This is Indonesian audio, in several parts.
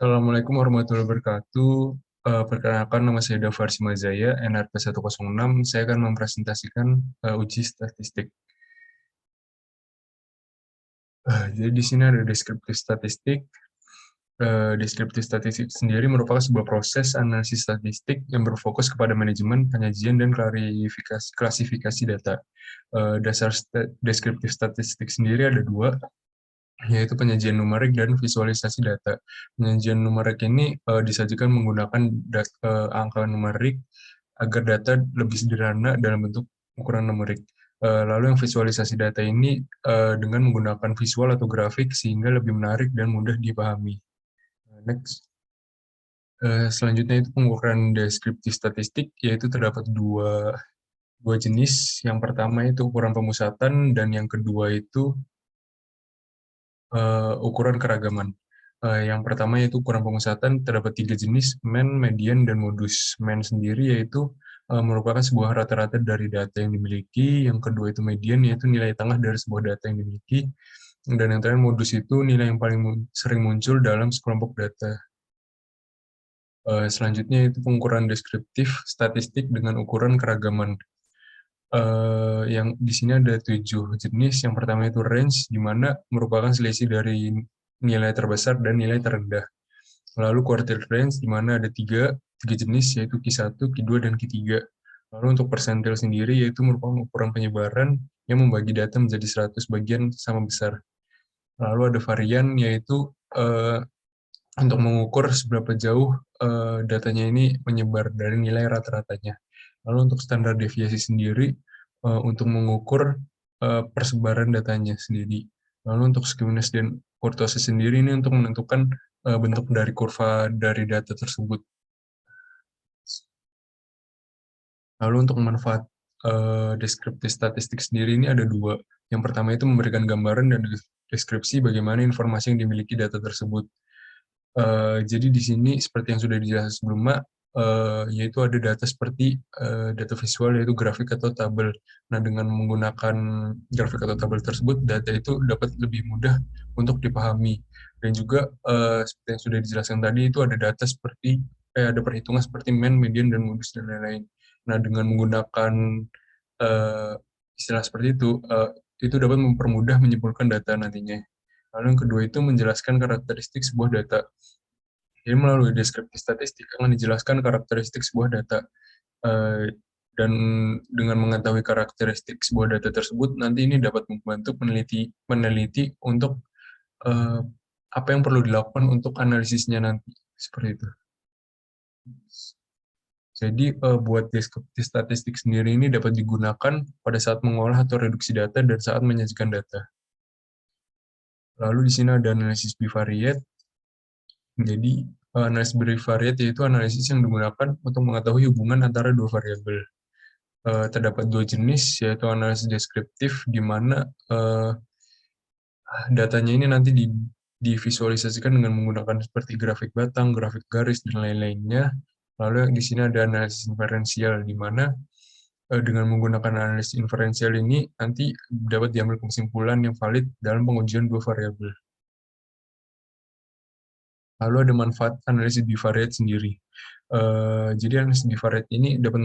Assalamualaikum warahmatullahi wabarakatuh. Perkenalkan, nama saya Dafar Simazaya, NRP 106. Saya akan mempresentasikan uji statistik. Jadi di sini ada deskriptif statistik. Deskriptif statistik sendiri merupakan sebuah proses analisis statistik yang berfokus kepada manajemen, penyajian, dan klasifikasi data. Dasar deskriptif statistik sendiri ada dua, yaitu penyajian numerik dan visualisasi data. Penyajian numerik ini disajikan menggunakan angka numerik agar data lebih sederhana dalam bentuk ukuran numerik. Lalu yang visualisasi data ini dengan menggunakan visual atau grafik sehingga lebih menarik dan mudah dipahami. Next. Selanjutnya itu pengukuran deskriptif statistik, yaitu terdapat dua jenis. Yang pertama itu ukuran pemusatan, dan yang kedua itu ukuran keragaman. Yang pertama yaitu ukuran pemusatan, terdapat 3 jenis, mean, median, dan modus. Mean sendiri yaitu merupakan sebuah rata-rata dari data yang dimiliki. Yang kedua itu median, yaitu nilai tengah dari sebuah data yang dimiliki. Dan yang terakhir modus itu nilai yang paling sering muncul dalam sekelompok data. Selanjutnya itu pengukuran deskriptif statistik dengan ukuran keragaman. Yang di sini ada 7 jenis. Yang pertama itu range, di mana merupakan selisih dari nilai terbesar dan nilai terendah. Lalu quartile range, di mana ada tiga jenis, yaitu Q1, Q2, dan Q3. Lalu untuk persentil sendiri, yaitu merupakan ukuran penyebaran yang membagi data menjadi 100 bagian sama besar. Lalu ada varian, yaitu untuk mengukur seberapa jauh datanya ini menyebar dari nilai rata-ratanya. Lalu untuk standar deviasi sendiri, untuk mengukur persebaran datanya sendiri. Lalu untuk skewness dan kurtosis sendiri ini untuk menentukan bentuk dari kurva dari data tersebut. Lalu untuk manfaat deskriptif statistik sendiri ini ada dua. Yang pertama itu memberikan gambaran dan deskripsi bagaimana informasi yang dimiliki data tersebut. Jadi di sini seperti yang sudah dijelaskan sebelumnya, yaitu ada data seperti data visual, yaitu grafik atau tabel. Nah, dengan menggunakan grafik atau tabel tersebut, data itu dapat lebih mudah untuk dipahami. Dan juga seperti yang sudah dijelaskan tadi, itu ada data seperti ada perhitungan seperti mean, median, dan modus, dan lain-lain. Nah, dengan menggunakan istilah seperti itu dapat mempermudah menyimpulkan data nantinya. Lalu yang kedua itu menjelaskan karakteristik sebuah data. Jadi melalui deskriptif statistik akan dijelaskan karakteristik sebuah data. Dan dengan mengetahui karakteristik sebuah data tersebut, nanti ini dapat membantu peneliti untuk apa yang perlu dilakukan untuk analisisnya nanti. Seperti itu. Jadi buat deskriptif statistik sendiri ini dapat digunakan pada saat mengolah atau reduksi data dan saat menyajikan data. Lalu di sini ada analisis bivariate. Jadi analisis bivariate yaitu analisis yang digunakan untuk mengetahui hubungan antara dua variabel. Terdapat dua jenis, yaitu analisis deskriptif, di mana datanya ini nanti divisualisasikan dengan menggunakan seperti grafik batang, grafik garis, dan lain-lainnya. Lalu di sini ada analisis inferensial, di mana dengan menggunakan analisis inferensial ini nanti dapat diambil kesimpulan yang valid dalam pengujian dua variabel. Lalu ada manfaat analisis bivariate sendiri. Jadi analisis bivariate ini dapat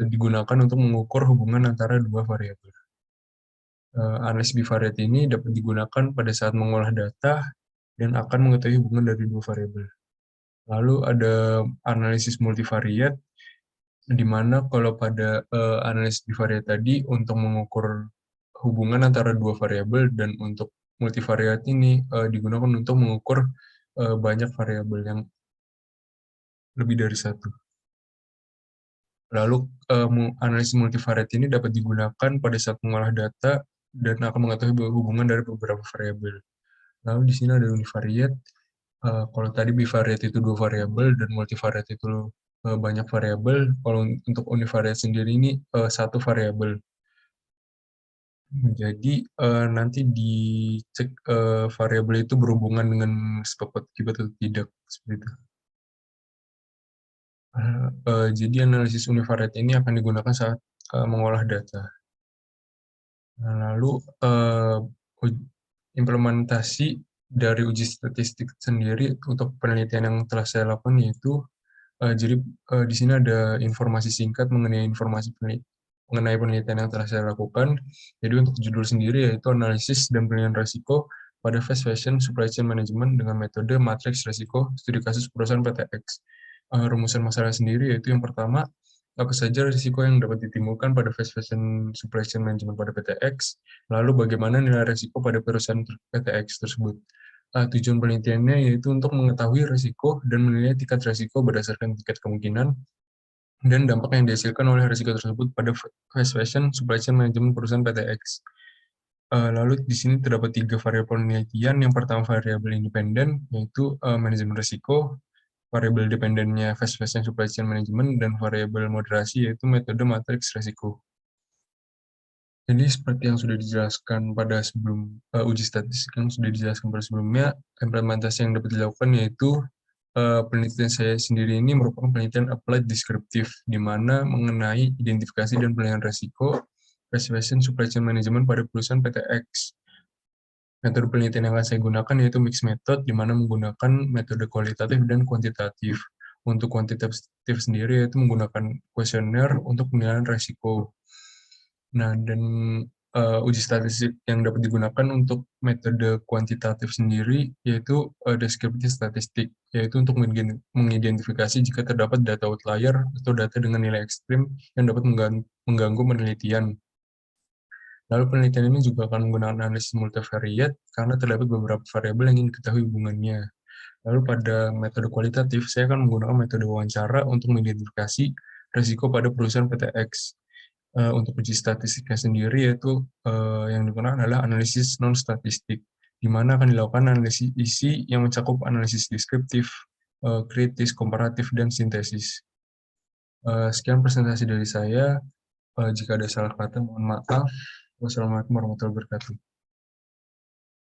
digunakan untuk mengukur hubungan antara dua variabel. Analisis bivariate ini dapat digunakan pada saat mengolah data dan akan mengetahui hubungan dari dua variabel. Lalu ada analisis multivariate, di mana kalau pada analisis bivariate tadi untuk mengukur hubungan antara dua variabel, dan untuk multivariate ini digunakan untuk mengukur banyak variabel yang lebih dari satu. Lalu analisis multivariate ini dapat digunakan pada saat mengolah data dan akan mengetahui hubungan dari beberapa variabel. Lalu di sini ada univariate. Kalau tadi bivariate itu dua variabel dan multivariate itu banyak variabel. Kalau untuk univariate sendiri ini satu variabel. Jadi nanti dicek variabel itu berhubungan dengan sebab akibat atau tidak, seperti itu. Jadi analisis univariate ini akan digunakan saat mengolah data. Nah, lalu implementasi dari uji statistik sendiri untuk penelitian yang telah saya lakukan yaitu jadi di sini ada informasi singkat mengenai penelitian yang telah saya lakukan. Jadi untuk judul sendiri yaitu analisis dan penilaian risiko pada fast fashion supply chain management dengan metode matriks risiko studi kasus perusahaan PTX. Rumusan masalah sendiri yaitu yang pertama, apa saja risiko yang dapat ditimbulkan pada fast fashion supply chain management pada PTX, lalu bagaimana nilai risiko pada perusahaan PTX tersebut. Tujuan penelitiannya yaitu untuk mengetahui risiko dan menilai tingkat risiko berdasarkan tingkat kemungkinan dan dampak yang dihasilkan oleh risiko tersebut pada fast fashion supply chain management perusahaan PTX. Lalu di sini terdapat 3 variabel penelitian. Yang pertama variabel independen, yaitu manajemen risiko, variabel dependennya fast fashion supply chain management, dan variabel moderasi, yaitu metode matriks risiko. Jadi seperti yang sudah dijelaskan pada uji statistik yang sudah dijelaskan pada sebelumnya, implementasi yang dapat dilakukan yaitu penelitian saya sendiri ini merupakan penelitian applied descriptive, di mana mengenai identifikasi dan penilaian risiko fast fashion supply chain management pada perusahaan PTX. Metode penelitian yang akan saya gunakan yaitu mixed method, di mana menggunakan metode kualitatif dan kuantitatif. Untuk kuantitatif sendiri yaitu menggunakan kuesioner untuk penilaian risiko. Nah, dan uji statistik yang dapat digunakan untuk metode kuantitatif sendiri yaitu descriptive statistik, yaitu untuk mengidentifikasi jika terdapat data outlier atau data dengan nilai ekstrim yang dapat mengganggu penelitian. Lalu penelitian ini juga akan menggunakan analisis multivariate karena terdapat beberapa variabel yang ingin diketahui hubungannya. Lalu pada metode kualitatif, saya akan menggunakan metode wawancara untuk mengidentifikasi risiko pada perusahaan PTX. Untuk uji statistiknya sendiri yaitu yang digunakan adalah analisis non-statistik, di mana akan dilakukan analisis isi yang mencakup analisis deskriptif, kritis, komparatif, dan sintesis. Sekian presentasi dari saya. Jika ada salah kata, mohon maaf. Wassalamualaikum warahmatullahi wabarakatuh.